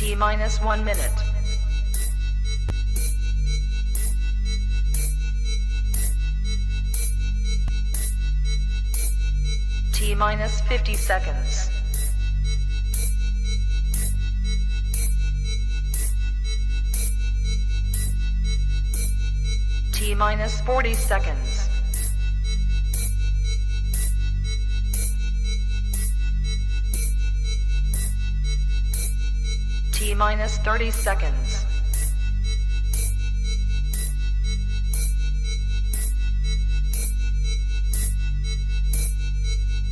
T-minus 1 minute. T-minus 50 seconds. T-minus 40 seconds. T-minus 30 seconds.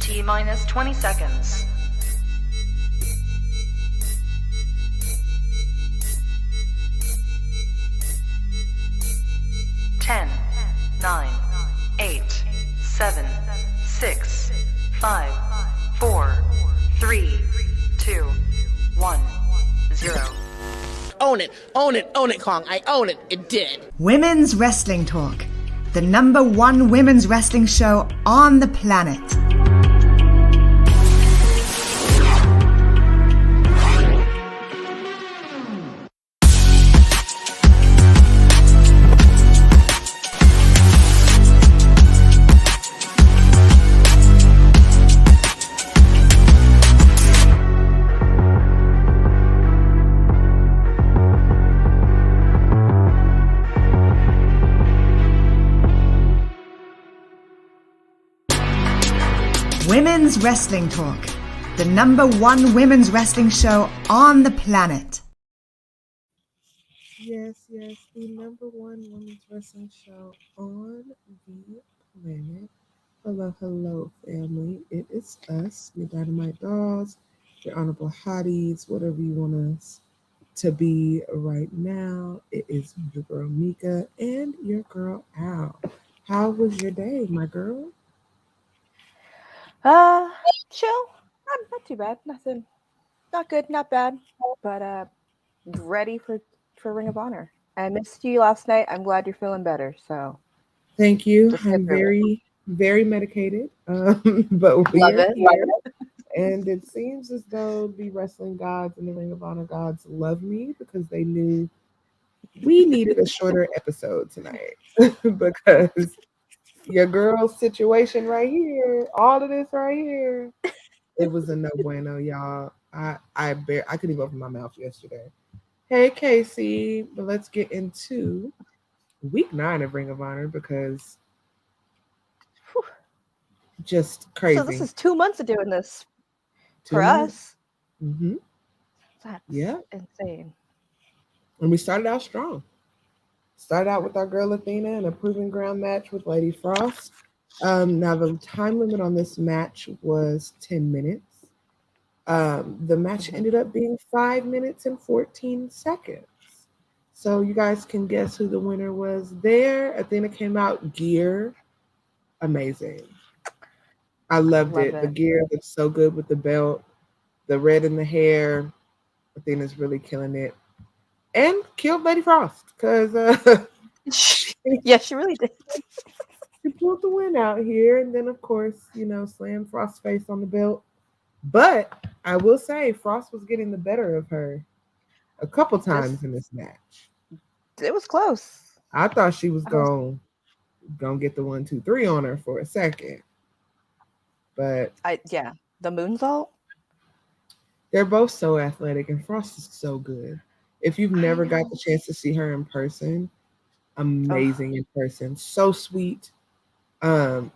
T-minus 20 seconds. Ten, 9, 8, 7, 6, 5, 4, 3, 2, 1, 0. Own it, own it, own it, Kong. I own it. It did. Women's Wrestling Talk, the #1 women's wrestling show on the planet. Women's Wrestling Talk, the #1 women's wrestling show on the planet. Yes, the #1 women's wrestling show on the planet. Hello, family. It is us, your Dynamite Dolls, your Honorable Hotties, whatever you want us to be right now. It is your girl Meka and your girl Al. How was your day, my girl? Chill. Not too bad. Nothing. Not good, not bad. But ready for Ring of Honor. I missed you last night. I'm glad you're feeling better. So thank you. I'm very medicated. But we are here. And it seems as though the wrestling gods and the Ring of Honor gods love me because they knew we needed a shorter episode tonight. Because your girl's situation right here, all of this right here, it was a no bueno, y'all. I couldn't even open my mouth yesterday. Hey, Casey, but let's get into week 9 of Ring of Honor because just crazy. So this is 2 months of doing this for us. Mm-hmm. That's insane. And we started out strong. Started out with our girl Athena in a proving ground match with Lady Frost. Now the time limit on this match was 10 minutes. The match ended up being 5 minutes and 14 seconds. So you guys can guess who the winner was there. Athena came out gear. Amazing. I loved it. The gear looks so good with the belt. The red in the hair. Athena's really killing it. And killed Lady Frost because yeah, she really did. She pulled the win out here, and then of course, slammed Frost's face on the belt. But I will say, Frost was getting the better of her a couple times in this match. It was close. I thought she was gonna get the 1, 2, 3 on her for a second, but the moonsault. They're both so athletic, and Frost is so good. If you've never got the chance to see her in person, amazing in person. So sweet. One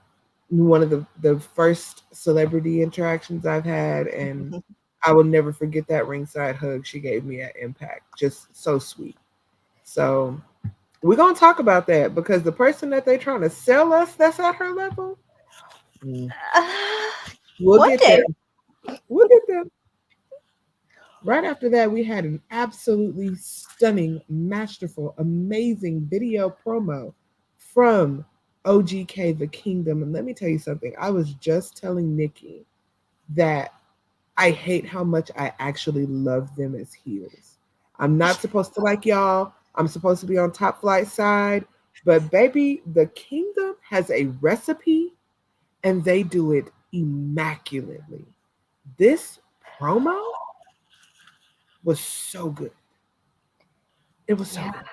of the first celebrity interactions I've had, and I will never forget that ringside hug she gave me at Impact. Just so sweet. So we're going to talk about that because the person that they're trying to sell us that's at her level, we'll get there. We'll get there. Right after that, we had an absolutely stunning, masterful, amazing video promo from OGK The Kingdom. And let me tell you something. I was just telling Nikki that I hate how much I actually love them as heels. I'm not supposed to like y'all. I'm supposed to be on Top Flight side. But baby, The Kingdom has a recipe and they do it immaculately. This promo was so good. It was so Yeah. good.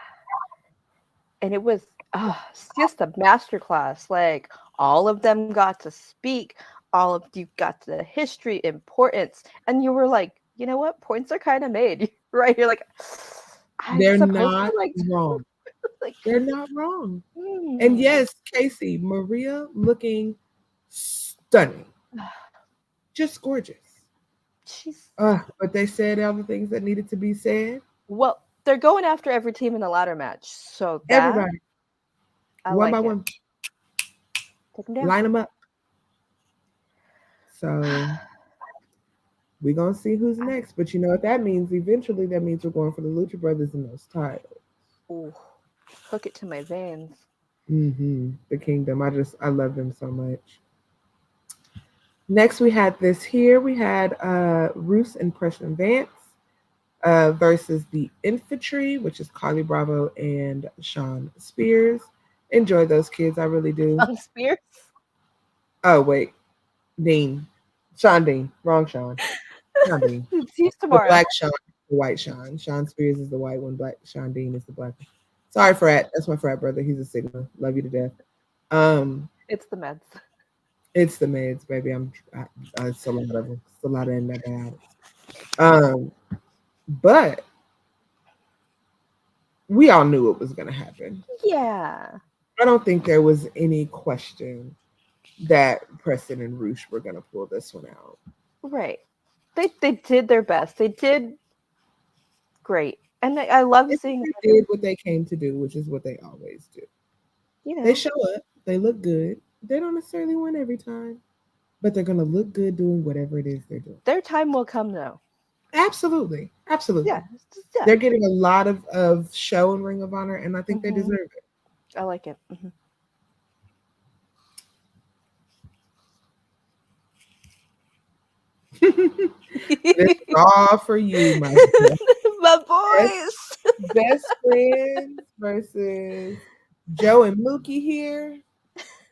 And it was it's just a masterclass. Like all of them got to speak, all of you got the history, importance, and you were like, you know what? Points are kind of made, right? You're like, I'm They're supposed not to like, wrong. like, They're not wrong. And mm. yes, Casey, Maria looking stunning. Just gorgeous. She's But they said all the things that needed to be said. well, they're going after every team in the ladder match, so that Everybody, I one by like it. one, Take them down. line them up. So we're going to see who's next. But you know what that means? Eventually, that means we're going for the Lucha Brothers in those titles. Ooh, hook it to my veins. The Kingdom. I love them so much. Next, we had this here. We had Roos and Preston Vance versus the Infantry, which is Carly Bravo and Sean Spears. Enjoy those kids. I really do. Spears? Oh, wait. Sean Dean. Wrong Sean. Sean Dean. See you The tomorrow. black Sean, the white Sean. Sean Spears is the white one. Black Sean Dean is the black one. Sorry, frat. That's my frat brother. He's a Sigma. Love you to death. It's the meds. It's the meds, baby. It's a lot of them. It's a lot of antibiotics. But we all knew it was going to happen. Yeah. I don't think there was any question that Preston and Roosh were going to pull this one out. Right. They did their best. They did great. And I love seeing they did what they came to do, which is what they always do. You know. They show up. They look good. They don't necessarily win every time, but they're going to look good doing whatever it is they're doing. Their time will come, though. Absolutely. Absolutely. Yeah. They're getting a lot of show in Ring of Honor, and I think they deserve it. I like it. This is all for you, my boys. Best friends versus Joe and Mookie here.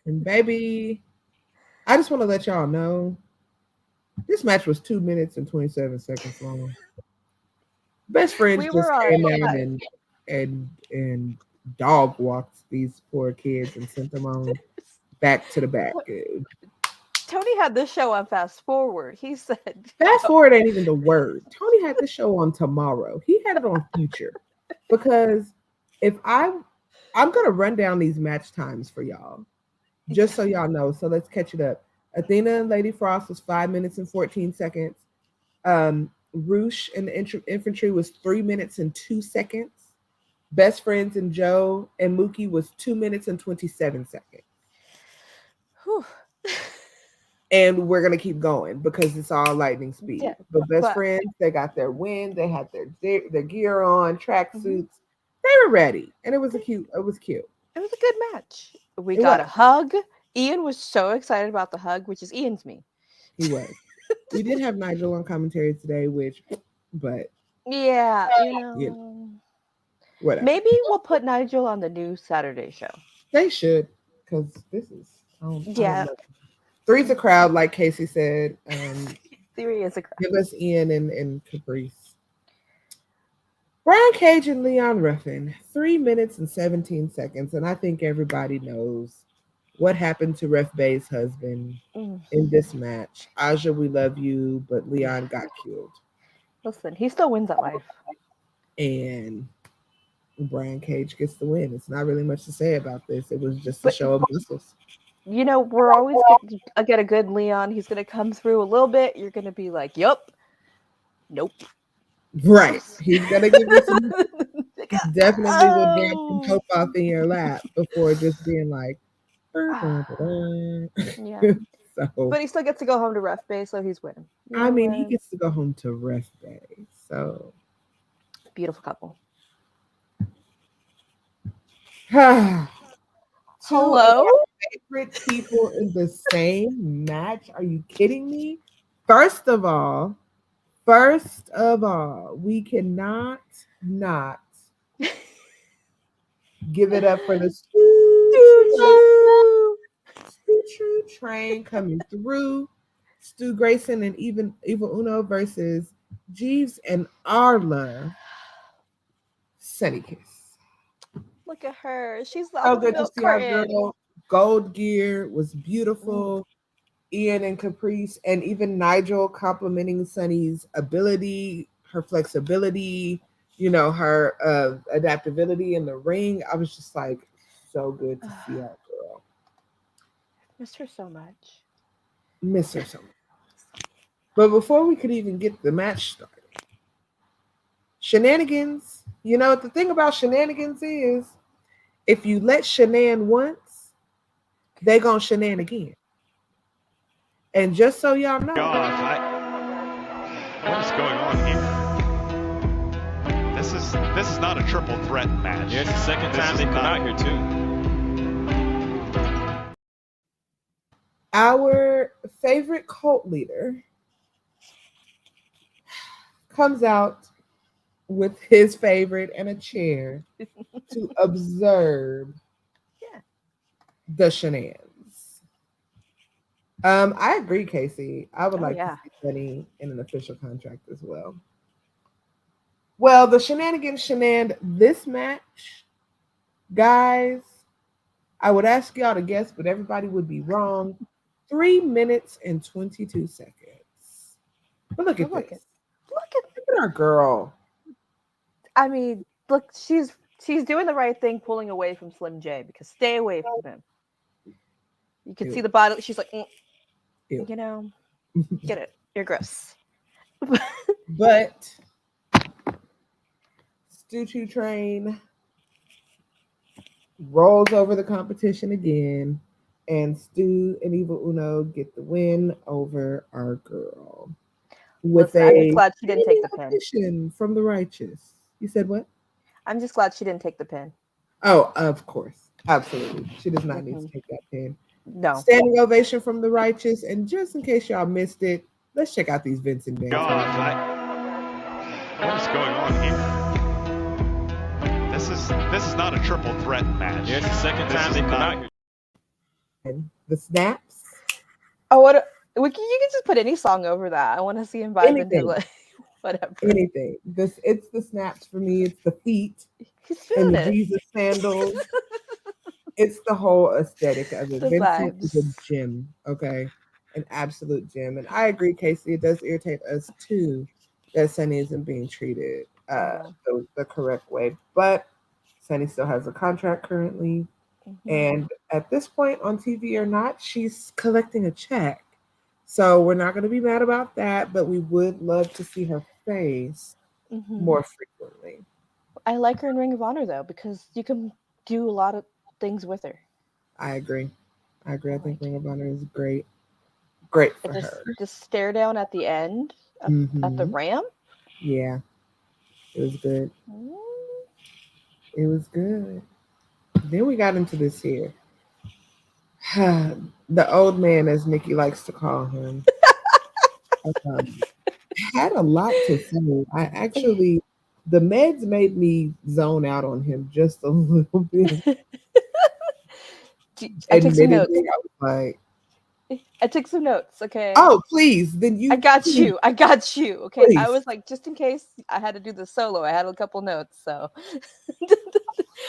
And baby, I just want to let y'all know this match was 2 minutes and 27 seconds long. Best friends just came out and dog walked these poor kids and sent them on back to the back. Tony had this show on Fast Forward. He said Fast Forward ain't even the word. Tony had this show on tomorrow. He had it on Future. Because if I'm gonna run down these match times for y'all, just so y'all know. So let's catch it up. Athena and Lady Frost was 5 minutes and 14 seconds. Roosh and the Infantry was 3 minutes and 2 seconds. Best Friends and Joe and Mookie was 2 minutes and 27 seconds. Whew. And we're gonna keep going because it's all lightning speed. Yeah, but Best Friends, they got their win. They had their gear on, track suits. They were ready, and it was cute. It was a good match. We got a hug. Ian was so excited about the hug, which is Ian's me. He was. We did have Nigel on commentary today, but yeah, you know, whatever. Maybe we'll put Nigel on the new Saturday show. They should, because this is yeah. 3's a crowd, like Casey said. 3 is a crowd. Give us Ian and Caprice. Brian Cage and Leon Ruffin, 3 minutes and 17 seconds, and I think everybody knows what happened to Ref Bay's husband in this match. Aja, we love you, but Leon got killed. Listen, he still wins at life. And Brian Cage gets the win. It's not really much to say about this. It was just a show of muscles. You know, we're always going to get a good Leon. He's going to come through a little bit. You're going to be like, yup. Nope. Right. He's going to give you some... definitely will get some hope off in your lap before just being like... yeah. But he still gets to go home to Ref Bay, so he's winning. I mean, he gets to go home to Ref Bay, so... Beautiful couple. Hello? Favorite people in the same match? Are you kidding me? First of all, we cannot not give it up for the Stu train coming through. Stu Grayson and Evil Uno versus Jeeves and Arla. Sunny kiss. Look at her. She's on So the good to milk see our carton. girl. Gold gear was beautiful. Ian and Caprice, and even Nigel complimenting Sunny's ability, her flexibility, her adaptability in the ring. I was just like, so good to see our girl. Miss her so much. Miss her so much. But before we could even get the match started, shenanigans. The thing about shenanigans is if you let shenan once, they gonna shenan again. And just so y'all know, what is going on here? This is not a triple threat match. Yeah, it's the second time they come out here too. Our favorite cult leader comes out with his favorite and a chair to observe the shenanigans. I agree, Casey. I would like to see Sunny in an official contract as well. Well, the shenanigans this match, guys, I would ask y'all to guess, but everybody would be wrong. 3 minutes and 22 seconds. But look at this. Look at our girl. I mean, look, she's doing the right thing, pulling away from Slim J, because stay away from him. You can see the body. She's like, get it. You're gross. But Stu 2 Train rolls over the competition again, and Stu and Evil Uno get the win over our girl. With I'm just glad she didn't take the pin from the Righteous. You said what? I'm just glad she didn't take the pin. Oh, of course. Absolutely. She does not need to take that pin. No. Standing ovation from the Righteous. And just in case y'all missed it, let's check out these Vincent bands. What is going on here? This is not a triple threat match. Yeah, it's the second time they come out here. And the snaps. Oh, what? You can just put any song over that. I want to see him vibe into like whatever. Anything. It's the snaps for me. It's the feet and the Jesus sandals. It's the whole aesthetic of it. Vincent is a gem, okay? An absolute gem. And I agree, Casey, it does irritate us too that Sunny isn't being treated the correct way. But Sunny still has a contract currently. And at this point, on TV or not, she's collecting a check. So we're not going to be mad about that, but we would love to see her face more frequently. I like her in Ring of Honor, though, because you can do a lot of things with her. I agree. I think Ring of Honor is great. Great for her. The stare down at the end at the ramp. Yeah. It was good. It was good. Then we got into this here. The old man, as Nikki likes to call him, had a lot to say. The meds made me zone out on him just a little bit. I took some notes. I took some notes, okay? Oh, please. Then you. I got you. Okay. Please. I was like, just in case I had to do the solo, I had a couple notes. So,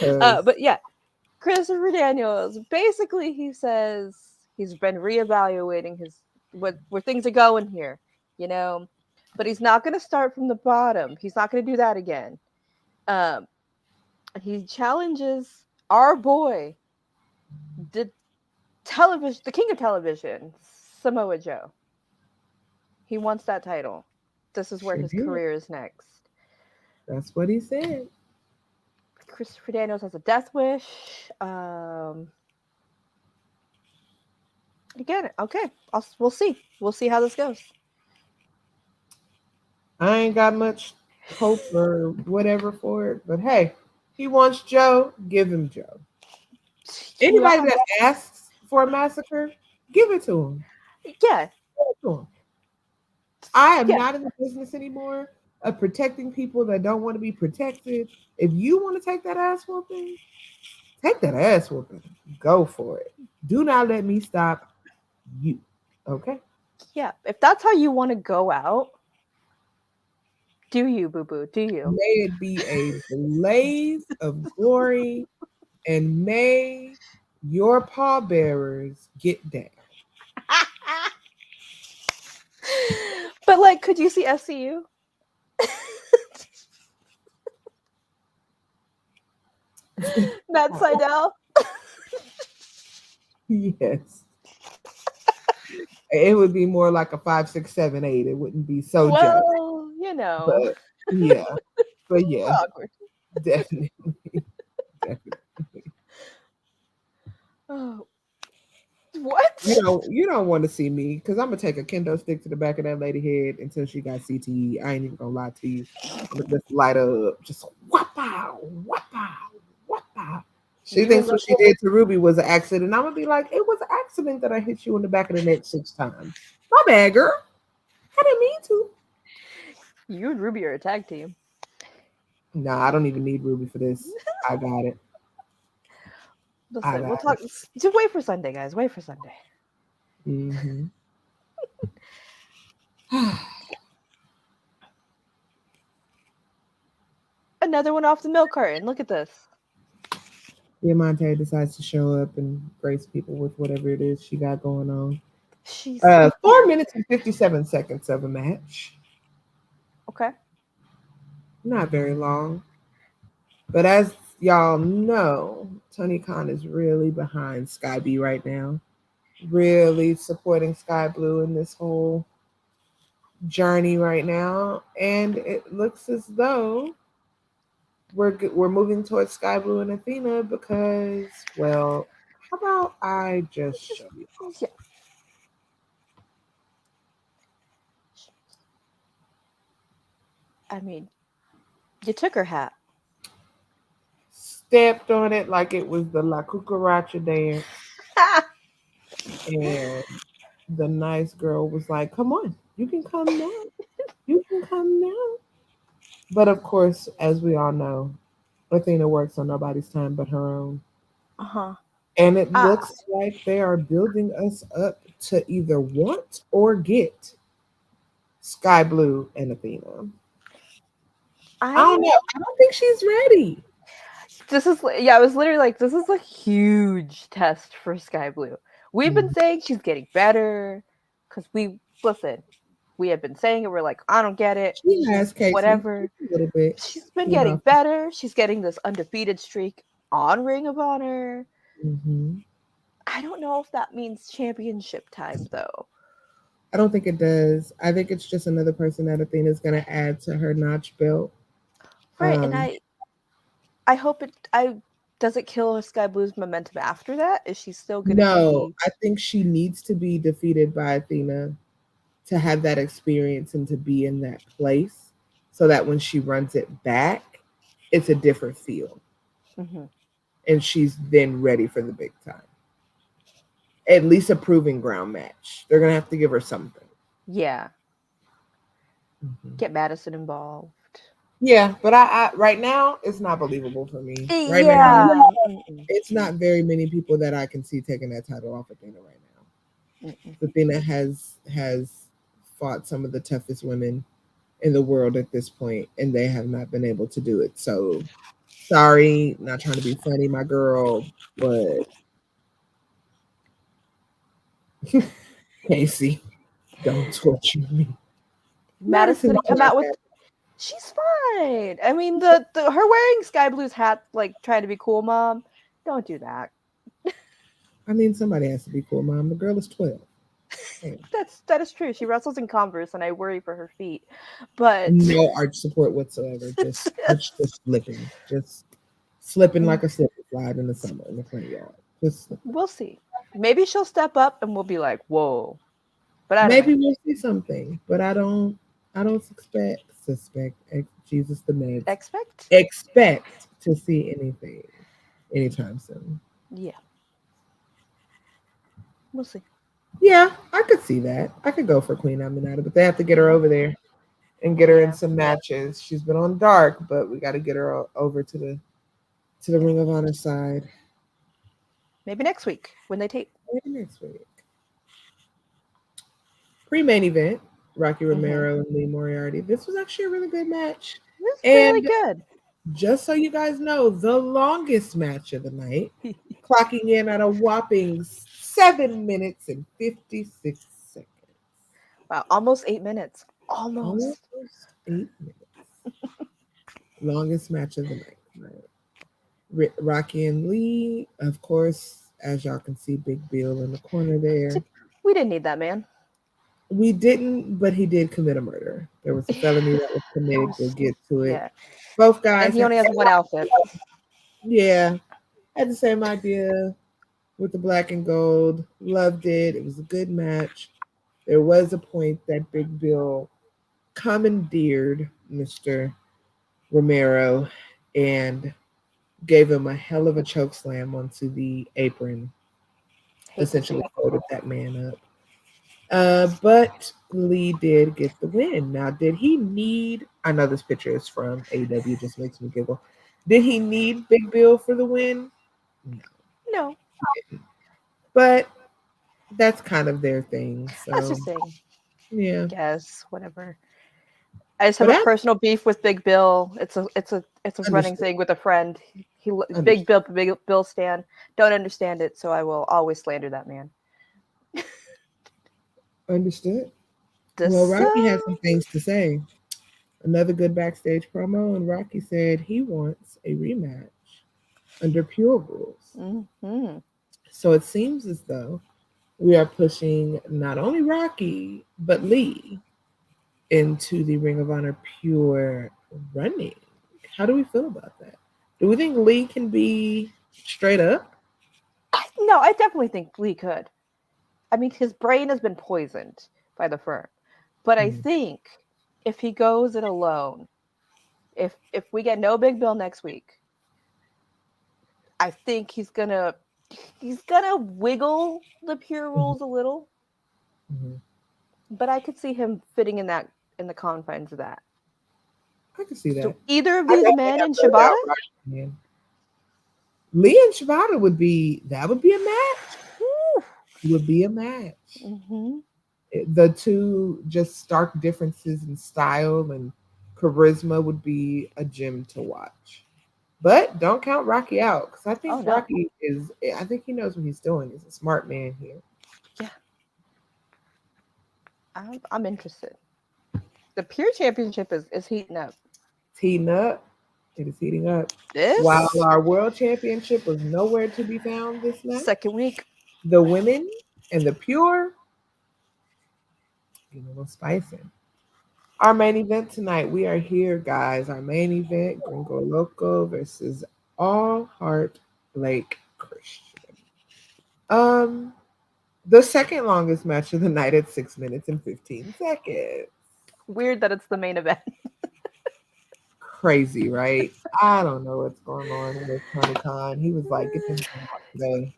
but yeah, Christopher Daniels. Basically, he says he's been reevaluating where things are going here, but he's not going to start from the bottom. He's not going to do that again. He challenges our boy, the king of television, Samoa Joe. He wants that title. This is where his career is next. That's what he said. Christopher Daniels has a death wish. Again, okay. We'll see. We'll see how this goes. I ain't got much hope or whatever for it, but hey, he wants Joe. Give him Joe. Anybody that asks for a massacre, give it to him. Yeah. Give it to him. I am not in the business anymore of protecting people that don't want to be protected. If you want to take that ass whooping, take that ass whooping. Go for it. Do not let me stop you. Okay? Yeah. If that's how you want to go out, Do you, boo boo? Do you? May it be a blaze of glory, and may your pallbearers get down. But like, could you see SCU? Matt Seidel? Yes. It would be more like a 5, 6, 7, 8. It wouldn't be so just. Well, you know. But yeah. But yeah, Awkward. definitely. Definitely. Oh. What? You don't want to see me because I'm gonna take a kendo stick to the back of that lady head until she got CTE. I ain't even gonna lie to you. I'm gonna just light her up, just whap-pow, whap-pow, whap-pow. She thinks what she did to Ruby was an accident. I'm gonna be like, it was an accident that I hit you in the back of the neck 6 times. My bad, girl. I didn't mean to. You and Ruby are a tag team. Nah, I don't even need Ruby for this. I got it. Listen, we'll talk. Just wait for Sunday, guys. Wait for Sunday. Mm-hmm. Another one off the milk carton. Look at this. Diamante decides to show up and grace people with whatever it is she got going on. She's 4 minutes and 57 seconds of a match. okay. Not very long. But as y'all know, Tony Khan is really behind Skye B right now. Really supporting Skye Blue in this whole journey right now. And it looks as though we're moving towards Skye Blue and Athena because, well, how about I just show you? Yeah. I mean, you took her hat. Stepped on it like it was the La Cucaracha dance. And the nice girl was like, come on, you can come now. You can come now. But of course, as we all know, Athena works on nobody's time but her own. Uh-huh. And it looks like they are building us up to either want or get Skye Blue and Athena. I don't know. I don't think she's ready. This is, yeah, I was literally like, this is a huge test for Skye Blue. We've been saying she's getting better because we have been saying it. We're like, I don't get it. She has Casey, whatever. A little bit. She's been getting better. She's getting this undefeated streak on Ring of Honor. Mm-hmm. I don't know if that means championship time though. I don't think it does. I think it's just another person that Athena's going to add to her notch belt. Right, and I hope it. Does it kill Skye Blue's momentum after that? Is she still going to? No, I think she needs to be defeated by Athena to have that experience and to be in that place, so that when she runs it back, it's a different feel, and she's then ready for the big time. At least a proving ground match. They're gonna have to give her something. Yeah. Get Madison involved. Yeah, but I right now it's not believable for me. Right now, it's not very many people that I can see taking that title off Athena right now. Athena has fought some of the toughest women in the world at this point, and they have not been able to do it. So sorry, not trying to be funny, my girl, but Casey, don't torture me. Madison come out with. She's fine. I mean, the her wearing Skye Blue's hat, like trying to be cool, mom. Don't do that. I mean, somebody has to be cool, mom. The girl is 12. That is true. She wrestles in Converse, and I worry for her feet. But no arch support whatsoever. Just slipping like a slip slide in the summer in the front yard. We'll see. Maybe she'll step up, and we'll be like, whoa. But maybe we'll see something. But I don't suspect Jesus the man. Expect to see anything anytime soon. Yeah. We'll see. Yeah, I could see that. I could go for Queen Aminata, but they have to get her over there and get her in some matches. She's been on Dark, but we got to get her over to the Ring of Honor side. Maybe next week when they tape. Maybe next week. Pre-main event. Rocky Romero and Lee Moriarty. This was actually a really good match. This is And really good. just so you guys know, the longest match of the night, clocking in at a whopping 7 minutes and 56 seconds. Wow, almost 8 minutes. Almost. 8 minutes. Longest match of the night. Right. Rocky and Lee, of course, as y'all can see, Big Bill in the corner there. We didn't need that man. We didn't, but he did commit a murder. There was a felony that was committed. We'll get to it. Yeah. Both guys. And he only has one outfit. Yeah. Had the same idea with the black and gold. Loved it. It was a good match. There was a point that Big Bill commandeered Mr. Romero and gave him a hell of a choke slam onto the apron. Essentially folded that man up. But Lee did get the win. Now, did he need? I know this picture is from AEW, just makes me giggle. Did he need Big Bill for the win? No. But that's kind of their thing. So That's just saying. Yeah. Guess whatever. I just have a personal beef with Big Bill. It's a running thing with a friend. Big Bill stan. Don't understand it, so I will always slander that man. Understood. Well, Rocky had some things to say. Another good backstage promo, and Rocky said he wants a rematch under pure rules. Mm-hmm. So it seems as though we are pushing not only Rocky, but Lee into the Ring of Honor pure running. How do we feel about that? Do we think Lee can be straight up? No, I definitely think Lee could. I mean, his brain has been poisoned by the firm. But I think if he goes it alone, if we get no Big Bill next week, I think he's gonna wiggle the pure rules a little. Mm-hmm. But I could see him fitting in the confines of that. I can see that. So either of these men in Shibata? Lee and Shibata would be a match. Would be a match. Mm-hmm. The two just stark differences in style and charisma would be a gem to watch. But don't count Rocky out, because I think Rocky I think he knows what he's doing. He's a smart man here. Yeah. I'm interested. The Pure Championship is heating up. It's heating up. It is heating up. This? While our World Championship was nowhere to be found this night. Second week. The women and the pure, a little spicy. Our main event tonight, we are here, guys. Our main event, Gringo Loco versus All Heart Blake Christian. The second longest match of the night at 6 minutes and 15 seconds. Weird that it's the main event. Crazy, right? I don't know what's going on with Tony Khan. He was like, get this out today.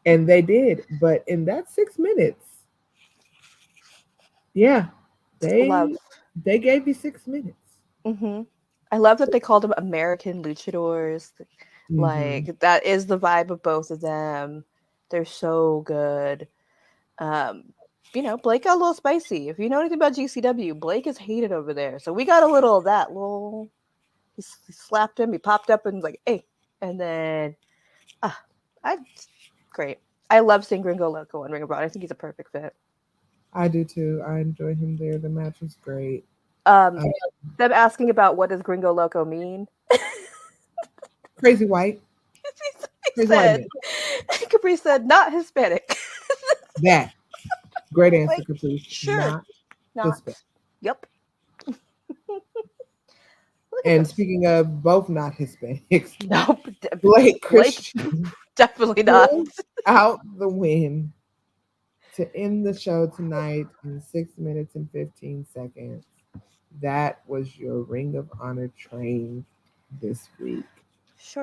And they did. But in that 6 minutes, yeah, they gave you 6 minutes. Mm-hmm. I love that they called them American luchadors. Mm-hmm. Like, that is the vibe of both of them. They're so good. Blake got a little spicy. If you know anything about GCW, Blake is hated over there. So we got a little of that. He slapped him. He popped up and was like, hey. And then, great. I love seeing Gringo Loco on Ring of Honor. I think he's a perfect fit. I do too. I enjoy him there. The match was great. Them asking about what does Gringo Loco mean? Crazy white. Capri said, not Hispanic. That. Great answer, Capri. Sure. Not Hispanic. Yep. And speaking of both not Hispanics, nope. Blake Christian definitely not out the win to end the show tonight in 6 minutes and 15 seconds. That was your Ring of Honor train this week.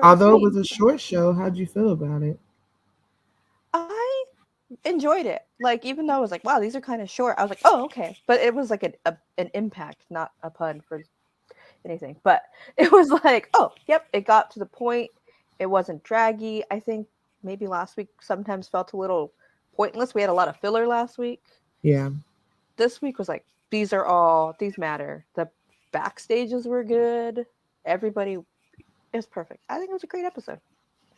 Although it was a short show, how'd you feel about it? I enjoyed it. Like, even though I was like, wow, these are kind of short, I was like, oh, okay. But it was like an impact, not a pun for anything. But it was like, oh, yep, it got to the point. It wasn't draggy. I think maybe last week sometimes felt a little pointless. We had a lot of filler last week. Yeah. This week was like, these matter. The backstages were good. Everybody is perfect. I think it was a great episode.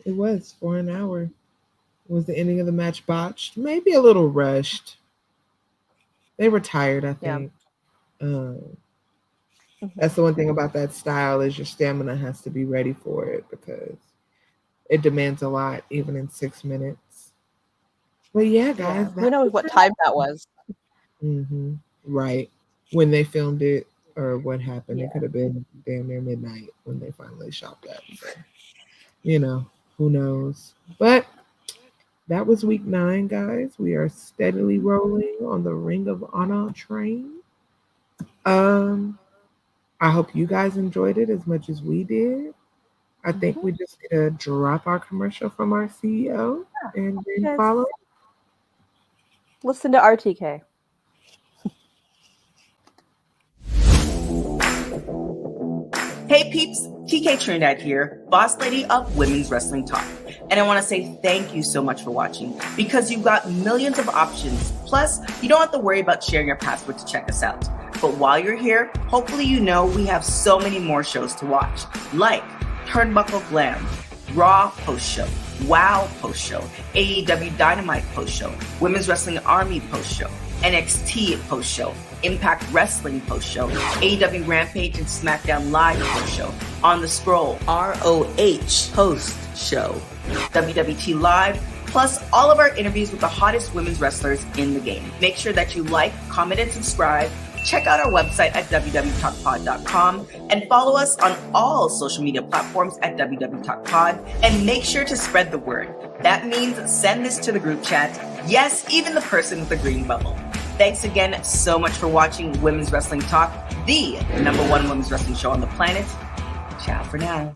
It was for an hour. Was the ending of the match botched? Maybe a little rushed. They were tired, I think. That's the one thing about that style is your stamina has to be ready for it because it demands a lot, even in 6 minutes. But yeah, guys. Who knows what time that was? Mm-hmm. Right. When they filmed it or what happened. Yeah. It could have been damn near midnight when they finally shot that. So, who knows? But that was week 9, guys. We are steadily rolling on the Ring of Honor train. I hope you guys enjoyed it as much as we did. I think we just need to drop our commercial from our CEO and then follow. Listen to RTK. Hey peeps, TK Trinidad here, boss lady of Women's Wrestling Talk. And I want to say thank you so much for watching because you've got millions of options. Plus, you don't have to worry about sharing your password to check us out. But while you're here, hopefully you know we have so many more shows to watch, like Turnbuckle Glam, Raw Post-Show, WoW Post-Show, AEW Dynamite Post-Show, Women's Wrestling Army Post-Show, NXT Post-Show, Impact Wrestling Post-Show, AEW Rampage and SmackDown Live Post-Show, On the Scroll, ROH Post-Show, WWT Live, plus all of our interviews with the hottest women's wrestlers in the game. Make sure that you like, comment, and subscribe. Check out our website at www.talkpod.com and follow us on all social media platforms at www.talkpod and make sure to spread the word. That means send this to the group chat. Yes, even the person with the green bubble. Thanks again so much for watching Women's Wrestling Talk, the #1 women's wrestling show on the planet. Ciao for now.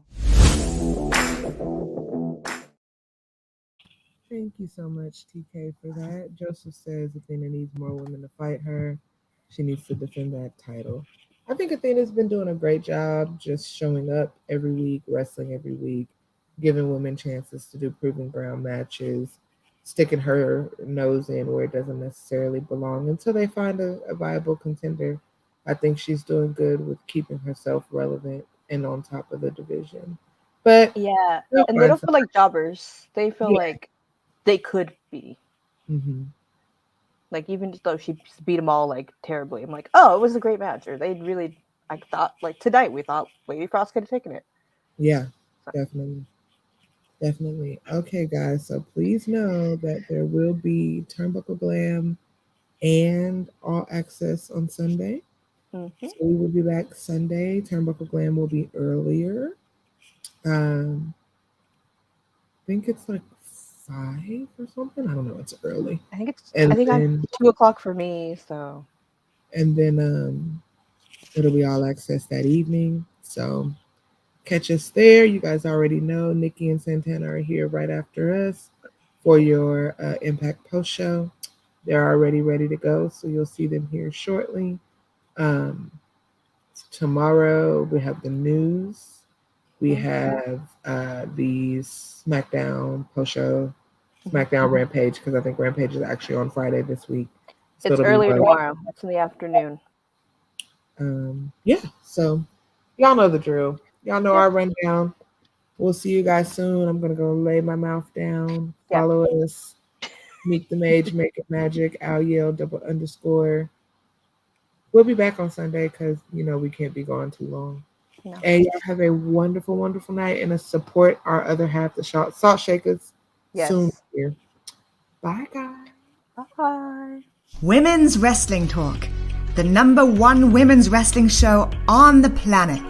Thank you so much, TK, for that. Joseph says Athena needs more women to fight her. She needs to defend that title. I think Athena's been doing a great job just showing up every week, wrestling every week, giving women chances to do proving ground matches, sticking her nose in where it doesn't necessarily belong until they find a viable contender. I think she's doing good with keeping herself relevant and on top of the division. But yeah, and they don't feel like jobbers. They feel like they could be. Mm-hmm. Like, even though she beat them all, like, terribly. I'm like, oh, it was a great match. Or they'd really, I thought, like, tonight, we thought Lady Frost could have taken it. Yeah, definitely. Definitely. Okay, guys, so please know that there will be Turnbuckle Glam and All Access on Sunday. So we will be back Sunday. Turnbuckle Glam will be earlier. I think it's like 5 or something. I don't know. It's early. I think I'm 2 o'clock for me. So. And then it'll be All Access that evening. So catch us there. You guys already know Nikki and Santana are here right after us for your Impact post show. They're already ready to go, so you'll see them here shortly. Tomorrow we have the news. We have the SmackDown post show, SmackDown Rampage, because I think Rampage is actually on Friday this week. So it's earlier tomorrow. It's in the afternoon. Yeah, so y'all know the drill. Y'all know our rundown. We'll see you guys soon. I'm going to go lay my mouth down. Follow us. Meet the Mage, Make It Magic, Al Yale, _. We'll be back on Sunday because, we can't be gone too long. No. And y'all have a wonderful, wonderful night and support our other half, the Salt Shakers, soon here. Bye, guys. Bye. Women's Wrestling Talk, the #1 women's wrestling show on the planet.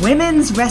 Women's Wrestling.